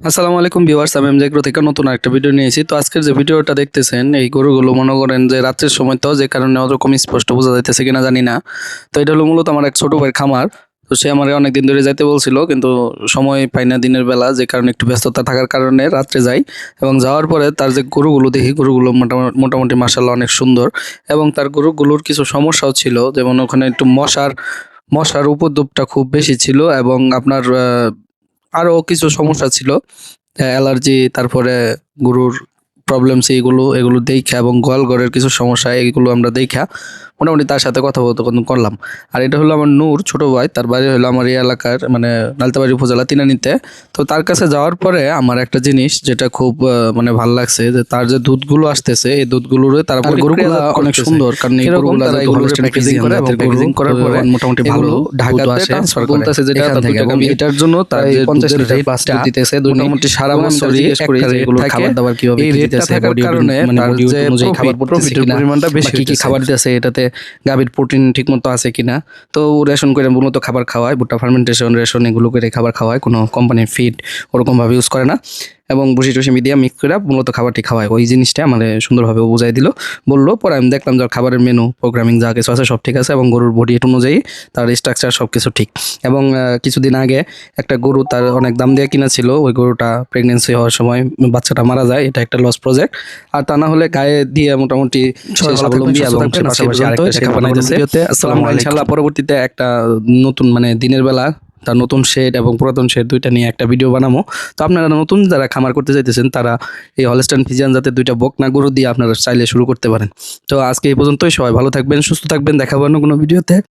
আসসালামু আলাইকুম ভিউয়ার্স, আমি এমজেগ্রো থেকে নতুন একটা ভিডিও নিয়েছি। তো আজকের যে ভিডিওটা দেখতেছেন, এই গরুগুলো মনে করেন যে রাত্রের সময়, তো যে কারণে ওরকম স্পষ্ট বোঝা যাইতেছে কিনা জানি না। তো এটা হলো মূলত আমার এক ছোট ভাইয়ের খামার। তো সে আমার অনেকদিন ধরে যাইতে বলছিল, কিন্তু সময় পাই না দিনের বেলা, যে কারণে একটু ব্যস্ততা থাকার কারণে রাত্রে যাই। এবং যাওয়ার পরে তার যে গরুগুলো দেখি, গরুগুলো মোটামুটি মাশাআল্লাহ অনেক সুন্দর। এবং তার গরুগুলোর কিছু সমস্যাও ছিল, যেমন ওখানে একটু মশার উপদ্রবটা খুব বেশি ছিল, এবং আপনার আরো কিছু সমস্যা ছিল, অ্যালার্জি, তারপরে গরুর প্রবলেমস, এগুলো দেখা, এবং গোয়ালঘরের কিছু সমস্যা, এগুলো আমরা দেখা মোটামুটি তার সাথে কথোপকথন করলাম। আর এটা হলো আমার নূর, ছোট ভাই। তার বাড়ি হলো আমার এই এলাকার, মানে নালতাবাড়ি উপজেলা তিনানিতে। তো তার কাছে যাওয়ার পরে আমার একটা জিনিস যেটা খুব মানে ভালো লাগছে, যে তার যে দুধগুলো আসতেছে, এই দুধগুলোর তার গরুগুলো অনেক সুন্দর, কারণ এই গরুগুলো তারা এগুলো প্যাকেজিং করে, এবং প্যাকেজিং করার পরে মোটামুটি ভালো ঢাকাতে ট্রান্সফার বলতেছে, যেটা থেকে এটার জন্য তার যে 50 লিটার প্লাস দুধ দিতেছে মোটামুটি সারা বছরই এগুলো খাবার দাবার কিভাবে দিতেছে, বডি কারণে তার যে প্রফিটের পরিমাণটা বেশি, কি খাবার দিতেছে, এটাতে গাভীর প্রোটিন ঠিকমতো আছে কিনা। তো রেশন করে মূলত খাবার খাওয়ায়, ভুট্টা ফার্মেন্টেশন রেশন এগুলো করে খাবার খাওয়ায়, কোনো কোম্পানির ফিড ওরকমভাবে ইউজ করে না, এবং ভুসি টুসি মিডিয়া মিক্স করে মূলত খাবারটি খাওয়ায়। ওই জিনিসটা আমাদের সুন্দরভাবে বুঝাই দিল, বললো। পরে আমি দেখলাম যে খাবারের মেনু প্রোগ্রামিং যা কিছু আছে সব ঠিক আছে, এবং গরুর বডি অনুযায়ী তার স্ট্রাকচার সব কিছু ঠিক। এবং কিছুদিন আগে একটা গরু তার অনেক দাম দিয়ে কিনা ছিল, ওই গরুটা প্রেগনেন্সি হওয়ার সময় বাচ্চাটা মারা যায়। এটা একটা লস প্রজেক্ট। আর তা না হলে গায়ে দিয়ে মোটামুটি স্বাবলম্বী, এবং পাশাপাশি আরেকটা শেড বানাইতেছে। ইনশাআল্লাহ পরবর্তীতে একটা নতুন, মানে দিনের বেলা তার নতুন শেড এবং পুরাতন শেড দুইটা নিয়ে একটা ভিডিও বানাবো। তো আপনারা নতুন যারা খামার করতে চাইতেছেন, তারা এই হলস্টাইন ফ্রিজিয়ান জাতের দুইটা বকনা গরু দিয়ে আপনারা চাইলে শুরু করতে পারেন। তো আজকে এই পর্যন্তই। সবাই ভালো থাকবেন, সুস্থ থাকবেন, দেখাবো অন্য কোনো ভিডিওতে।